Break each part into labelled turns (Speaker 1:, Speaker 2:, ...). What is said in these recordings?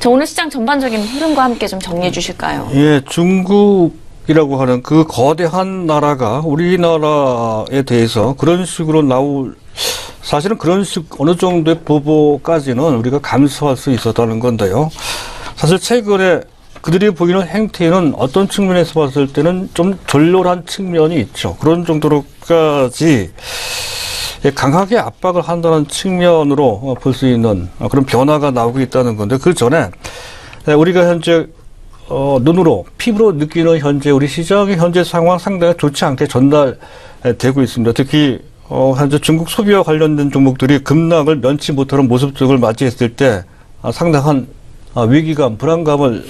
Speaker 1: 자, 오늘 시장 전반적인 흐름과 함께 좀 정리해 주실까요?
Speaker 2: 예, 중국이라고 하는 그 거대한 나라가 우리나라에 대해서 그런 식으로 사실은 그런 어느 정도의 보복까지는 우리가 감수할 수 있었다는 건데요. 사실 최근에 그들이 보이는 행태는 어떤 측면에서 봤을 때는 좀 졸렬한 측면이 있죠. 그런 정도로까지 강하게 압박을 한다는 측면으로 볼 수 있는 그런 변화가 나오고 있다는 건데, 그 전에 우리가 현재 눈으로 피부로 느끼는 현재 우리 시장의 현재 상황 상당히 좋지 않게 전달되고 있습니다. 특히 현재 중국 소비와 관련된 종목들이 급락을 면치 못하는 모습들을 맞이했을 때 상당한 위기감, 불안감을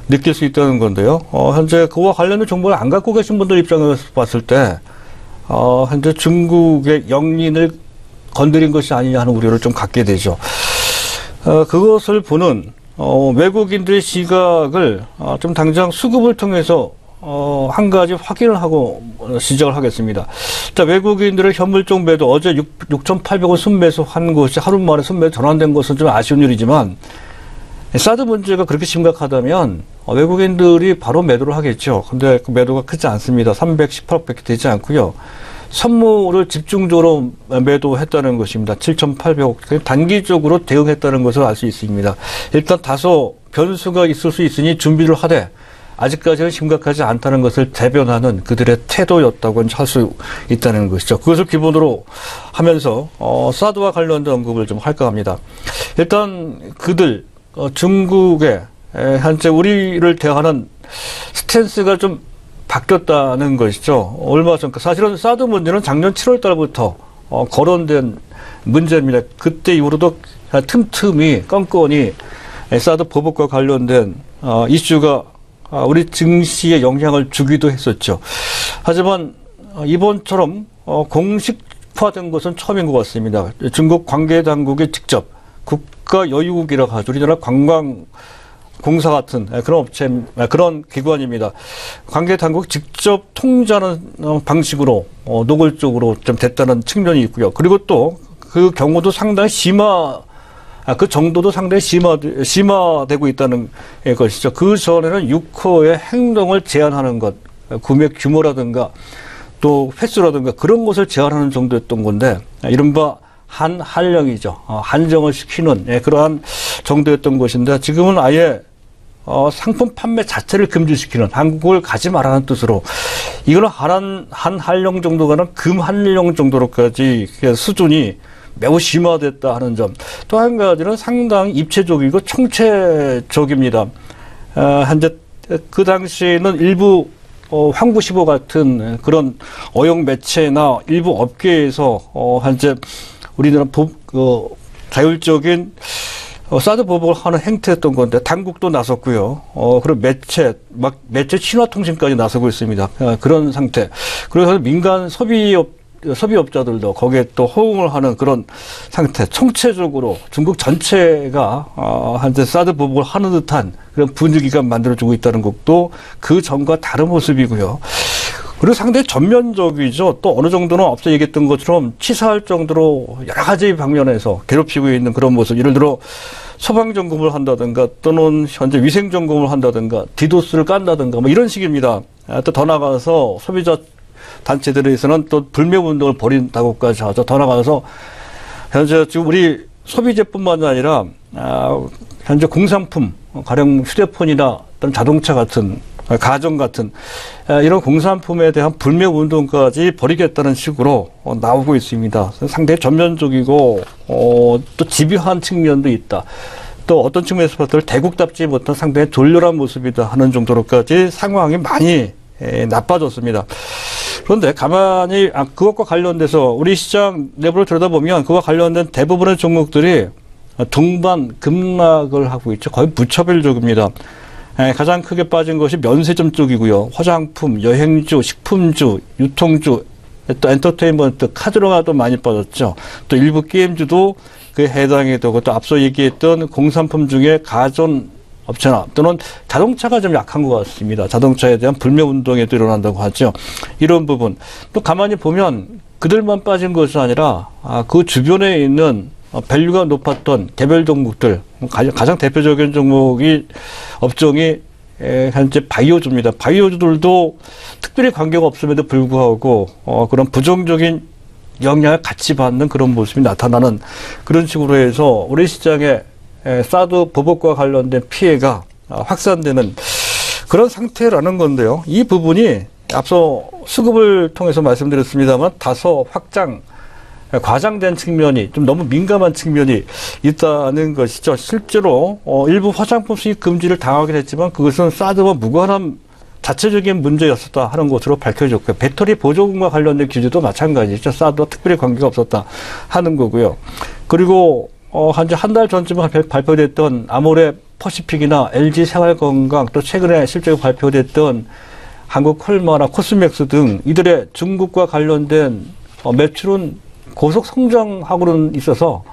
Speaker 2: 느낄 수 있다는 건데요. 현재 그와 관련된 정보를 안 갖고 계신 분들 입장에서 봤을 때 현재 중국의 영린을 건드린 것이 아니냐 하는 우려를 좀 갖게 되죠. 그것을 보는 외국인들의 시각을 좀 당장 수급을 통해서 한 가지 확인을 하고 시작을 하겠습니다. 자, 외국인들의 현물종 매도 어제 6,800원 순매수한 것이 하루 만에 순매수 전환된 것은 좀 아쉬운 일이지만, 사드 문제가 그렇게 심각하다면 외국인들이 바로 매도를 하겠죠. 근데 그 매도가 크지 않습니다. 318억밖에 되지 않고요. 선물을 집중적으로 매도했다는 것입니다. 7,800억. 단기적으로 대응했다는 것을 알 수 있습니다. 일단 다소 변수가 있을 수 있으니 준비를 하되 아직까지는 심각하지 않다는 것을 대변하는 그들의 태도였다고 할 수 있다는 것이죠. 그것을 기본으로 하면서 사드와 관련된 언급을 좀 할까 합니다. 일단 그들 중국의 현재 우리를 대하는 스탠스가 좀 바뀌었다는 것이죠. 얼마 전, 사실은 사드 문제는 작년 7월 달부터 거론된 문제입니다. 그때 이후로도 틈틈이 건건이 사드 보복과 관련된 이슈가 우리 증시에 영향을 주기도 했었죠. 하지만 이번처럼 공식화된 것은 처음인 것 같습니다. 중국 관계당국이 직접 국가 여유국이라고 하죠. 우리나라 관광공사 같은 그런 업체, 그런 기관입니다. 관계당국이 직접 통제하는 방식으로 노골적으로 좀 됐다는 측면이 있고요. 그리고 또 그 경우도 상당히 그 정도도 상당히 심화되고 있다는 것이죠. 그 전에는 6호의 행동을 제한하는 것, 구매 규모라든가 또 횟수라든가 그런 것을 제한하는 정도였던 건데, 이른바 한령이죠. 한정을 시키는 그러한 정도였던 것인데, 지금은 아예 상품 판매 자체를 금지시키는, 한국을 가지 말라는 뜻으로, 이거는 한한령 정도가는 금한령 정도로까지 수준이 매우 심화됐다 하는 점. 또 한 가지는 상당히 입체적이고 총체적입니다. 현재 그 당시에는 일부 황구시보 같은 그런 어용 매체나 일부 업계에서 현재 우리나라 자율적인 사드 보복을 하는 행태였던 건데, 당국도 나섰고요. 그리고 매체 신화통신까지 나서고 있습니다. 그런 상태. 그래서 민간 소비업자들도 거기에 또 호응을 하는 그런 상태. 총체적으로 중국 전체가 현재 사드 보복을 하는 듯한 그런 분위기가 만들어지고 있다는 것도 그 전과 다른 모습이고요. 그리고 상당히 전면적이죠. 또 어느 정도는 앞서 얘기했던 것처럼 치사할 정도로 여러 가지 방면에서 괴롭히고 있는 그런 모습. 예를 들어 소방점검을 한다든가 또는 현재 위생점검을 한다든가 디도스를 깐다든가 뭐 이런 식입니다. 또 더 나가서 소비자 단체들에서는 또 불매운동을 벌인다고까지 하죠. 더 나가서 현재 지금 우리 소비재뿐만 아니라 현재 공산품, 가령 휴대폰이나 또는 자동차 같은, 가전 같은 이런 공산품에 대한 불매운동까지 벌이겠다는 식으로 나오고 있습니다. 상당히 전면적이고 또 집요한 측면도 있다. 또 어떤 측면에서 봤을 때 대국답지 못한 상당히 졸렬한 모습이다 하는 정도로까지 상황이 많이 나빠졌습니다. 그런데 가만히 그것과 관련돼서 우리 시장 내부를 들여다보면 그와 관련된 대부분의 종목들이 동반 급락을 하고 있죠. 거의 무차별적입니다. 가장 크게 빠진 것이 면세점 쪽이고요. 화장품, 여행주, 식품주, 유통주, 또 엔터테인먼트, 카지노가 또 많이 빠졌죠. 또 일부 게임주도 그에 해당이 되고, 또 앞서 얘기했던 공산품 중에 가전 업체나 또는 자동차가 좀 약한 것 같습니다. 자동차에 대한 불매운동이 또 일어난다고 하죠. 이런 부분. 또 가만히 보면 그들만 빠진 것이 아니라 그 주변에 있는 밸류가 높았던 개별 종목들, 가장 대표적인 종목이 업종이 현재 바이오주입니다. 바이오주들도 특별히 관계가 없음에도 불구하고 그런 부정적인 영향을 같이 받는 그런 모습이 나타나는 그런 식으로 해서 우리 시장에 사드 보복과 관련된 피해가 확산되는 그런 상태라는 건데요. 이 부분이 앞서 수급을 통해서 말씀드렸습니다만 다소 과장된 측면이 좀 너무 민감한 측면이 있다는 것이죠. 실제로 일부 화장품 수입 금지를 당하긴 했지만 그것은 사드와 무관한 자체적인 문제였었다 하는 것으로 밝혀졌고요. 배터리 보조금과 관련된 규제도 마찬가지죠. 사드와 특별히 관계가 없었다 하는 거고요. 그리고 한 달 전쯤에 발표됐던 아모레 퍼시픽이나 LG 생활건강 또 최근에 실제로 발표됐던 한국 콜마나 코스맥스 등 이들의 중국과 관련된 매출은 고속 성장하고는 있어서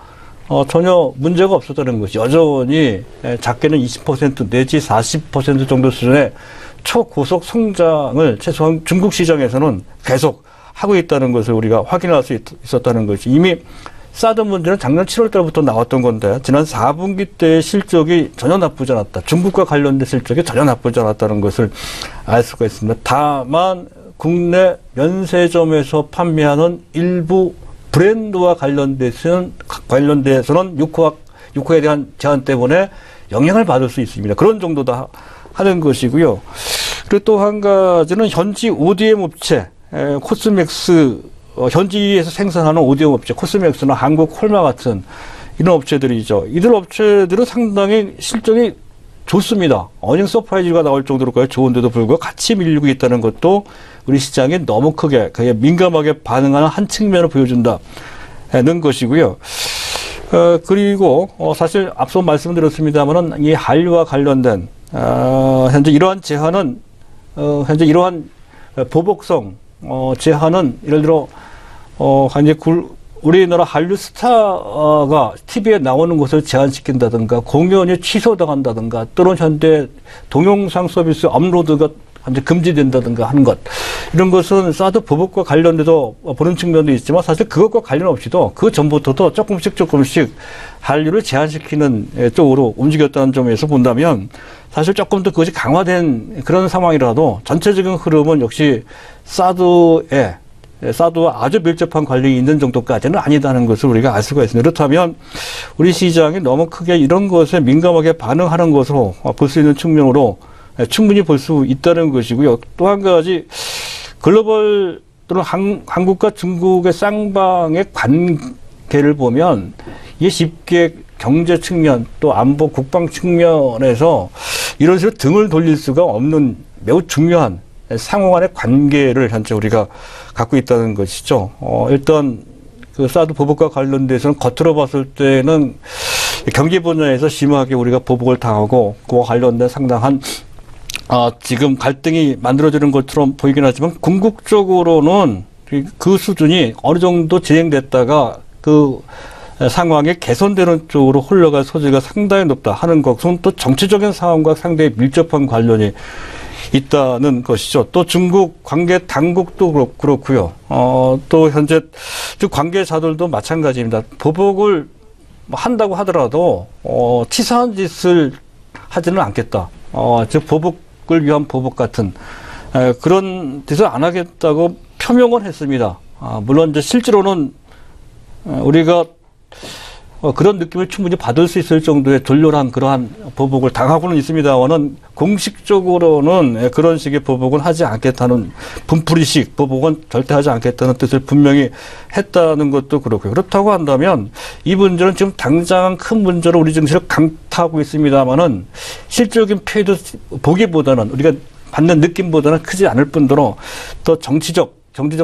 Speaker 2: 전혀 문제가 없었다는 것이 여전히 작게는 20% 내지 40% 정도 수준의 초고속 성장을 최소한 중국 시장에서는 계속 하고 있다는 것을 우리가 확인할 수 있었다는 것이 이미 사드 문제는 작년 7월 달부터 나왔던 건데 지난 4분기 때의 실적이 전혀 나쁘지 않았다. 중국과 관련된 실적이 전혀 나쁘지 않았다는 것을 알 수가 있습니다. 다만 국내 면세점에서 판매하는 일부 브랜드와 관련돼서는 유코에 대한 제한 때문에 영향을 받을 수 있습니다. 그런 정도다 하는 것이고요. 그리고 또 한 가지는 현지 ODM 업체 코스맥스 현지에서 생산하는 ODM 업체 코스맥스나 한국 콜마 같은 이런 업체들이죠. 이들 업체들은 상당히 실적이 좋습니다. 어닝 서프라이즈가 나올 정도로까지 좋은데도 불구하고 같이 밀리고 있다는 것도 우리 시장에 너무 크게 민감하게 반응하는 한 측면을 보여준다는 것이고요. 그리고 사실 앞서 말씀드렸습니다만은 이 한류와 관련된 현재 이러한 제한은 현재 이러한 보복성 제한은 예를 들어 이제 우리나라 한류 스타가 TV에 나오는 것을 제한시킨다든가 공연이 취소당한다든가 또는 현재 동영상 서비스 업로드가 현재 금지된다든가 하는 것 이런 것은 사드 보복과 관련돼서 보는 측면도 있지만 사실 그것과 관련 없이도 그 전부터도 조금씩 한류를 제한시키는 쪽으로 움직였다는 점에서 본다면 사실 조금 더 그것이 강화된 그런 상황이라도 전체적인 흐름은 역시 사드와 아주 밀접한 관련이 있는 정도까지는 아니다는 것을 우리가 알 수가 있습니다. 그렇다면 우리 시장이 너무 크게 이런 것에 민감하게 반응하는 것으로 볼 수 있는 측면으로 충분히 볼 수 있다는 것이고요. 또 한 가지 글로벌 또는 한국과 중국의 쌍방의 관계를 보면 이게 쉽게 경제 측면 또 안보 국방 측면에서 이런 식으로 등을 돌릴 수가 없는 매우 중요한 상호 간의 관계를 현재 우리가 갖고 있다는 것이죠. 일단 그 사드 보복과 관련돼서는 겉으로 봤을 때는 경제 분야에서 심하게 우리가 보복을 당하고 그와 관련된 상당한 지금 갈등이 만들어지는 것처럼 보이긴 하지만 궁극적으로는 그 수준이 어느 정도 진행됐다가 그 상황이 개선되는 쪽으로 흘러갈 소지가 상당히 높다 하는 것은 또 정치적인 상황과 상당히 밀접한 관련이 있다는 것이죠. 또 중국 관계 당국도 그렇고요. 또 현재 관계자들도 마찬가지입니다. 보복을 한다고 하더라도 치사한 짓을 하지는 않겠다. 즉 보복을 위한 보복 같은 그런 짓을 안 하겠다고 표명을 했습니다. 물론 이제 실제로는 우리가 그런 느낌을 충분히 받을 수 있을 정도의 졸렬한 그러한 보복을 당하고는 있습니다만은 공식적으로는 그런 식의 보복은 하지 않겠다는 분풀이식 보복은 절대 하지 않겠다는 뜻을 분명히 했다는 것도 그렇고요. 그렇다고 한다면 이 문제는 지금 당장 큰 문제로 우리 증시를 강타하고 있습니다만은 실질적인 피해도 보기보다는 우리가 받는 느낌보다는 크지 않을 뿐더러 또 정치적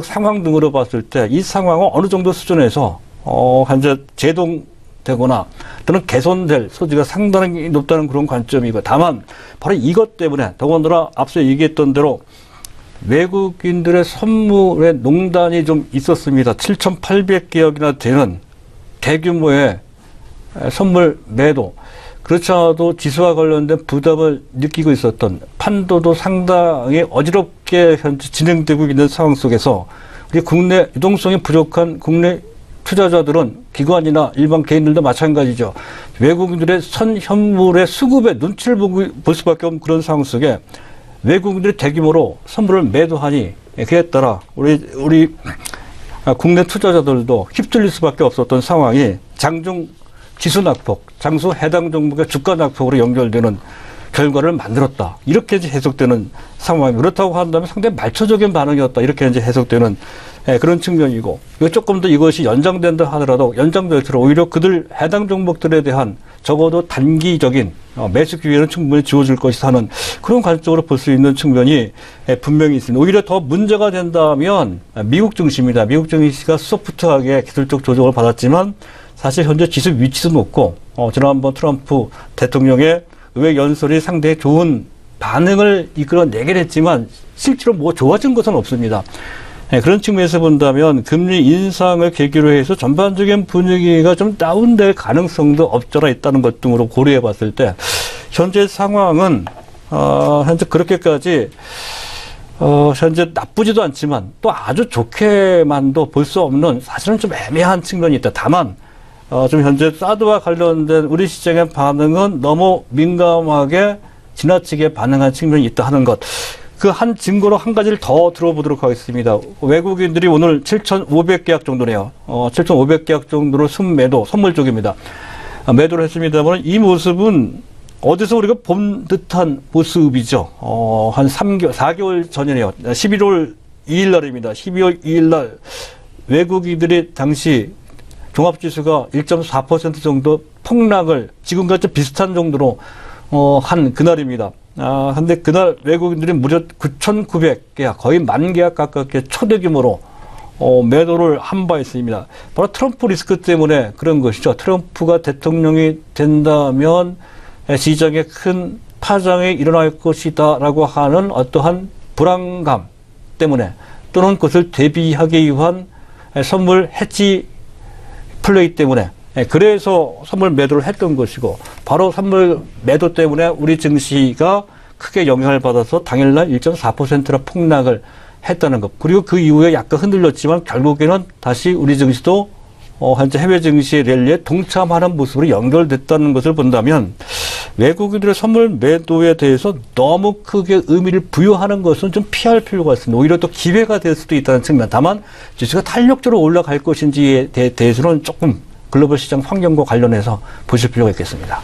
Speaker 2: 상황 등으로 봤을 때 이 상황은 어느 정도 수준에서 현재 제동되거나 또는 개선될 소지가 상당히 높다는 그런 관점이고 다만 바로 이것 때문에 더군다나 앞서 얘기했던 대로 외국인들의 선물의 농단이 좀 있었습니다. 7,800개억이나 되는 대규모의 선물 매도. 그렇지 않아도 지수와 관련된 부담을 느끼고 있었던 판도도 상당히 어지럽게 현재 진행되고 있는 상황 속에서 우리 국내 유동성이 부족한 국내 투자자들은 기관이나 일반 개인들도 마찬가지죠. 외국인들의 선현물의 수급에 눈치를 볼 수밖에 없는 그런 상황 속에 외국인들이 대규모로 선물을 매도하니 그에 따라 우리 국내 투자자들도 휩쓸릴 수밖에 없었던 상황이 장중 지수 낙폭, 장수 해당 종목의 주가 낙폭으로 연결되는 결과를 만들었다. 이렇게 이제 해석되는 상황이 그렇다고 한다면 상당히 말초적인 반응이었다. 이렇게 이제 해석되는 그런 측면이고, 이거 조금 더 이것이 연장된다 하더라도 연장될수록 오히려 그들 해당 종목들에 대한 적어도 단기적인 매수 기회는 충분히 주어질 것이다 하는 그런 관점으로 볼 수 있는 측면이 분명히 있습니다. 오히려 더 문제가 된다면 미국 증시입니다. 미국 증시가 소프트하게 기술적 조정을 받았지만 사실 현재 지수 위치도 높고 지난번 트럼프 대통령의 의회 연설이 상당히 좋은 반응을 이끌어내긴 했지만 실제로 뭐 좋아진 것은 없습니다. 그런 측면에서 본다면 금리 인상을 계기로 해서 전반적인 분위기가 좀 다운될 가능성도 없잖아 있다는 것 등으로 고려해 봤을 때 현재 상황은 현재 그렇게까지 현재 나쁘지도 않지만 또 아주 좋게만도 볼 수 없는 사실은 좀 애매한 측면이 있다. 다만 좀 현재 사드와 관련된 우리 시장의 반응은 너무 민감하게 지나치게 반응한 측면이 있다 하는 것. 그 한 증거로 한 가지를 더 들어보도록 하겠습니다. 외국인들이 오늘 7,500계약 정도네요. 7,500계약 정도로 순매도, 선물 쪽입니다. 매도를 했습니다만 이 모습은 어디서 우리가 본 듯한 모습이죠. 한 4개월 전이네요. 11월 2일 날입니다. 12월 2일 날 외국인들이 당시 종합지수가 1.4% 정도 폭락을 지금과 좀 비슷한 정도로 한 그날입니다. 근데 그날 외국인들이 무려 9,900계약, 거의 10,000계약 가깝게 초대규모로 매도를 한 바 있습니다. 바로 트럼프 리스크 때문에 그런 것이죠. 트럼프가 대통령이 된다면 시장에 큰 파장이 일어날 것이다라고 하는 어떠한 불안감 때문에 또는 그것을 대비하기 위한 선물 해지 플레이 때문에 그래서 선물 매도를 했던 것이고 바로 선물 매도 때문에 우리 증시가 크게 영향을 받아서 당일날 1.4%나 폭락을 했다는 것. 그리고 그 이후에 약간 흔들렸지만 결국에는 다시 우리 증시도 현재 해외 증시의 랠리에 동참하는 모습으로 연결됐다는 것을 본다면 외국인들의 선물 매도에 대해서 너무 크게 의미를 부여하는 것은 좀 피할 필요가 있습니다. 오히려 또 기회가 될 수도 있다는 측면. 다만 지수가 탄력적으로 올라갈 것인지에 대해서는 조금 글로벌 시장 환경과 관련해서 보실 필요가 있겠습니다.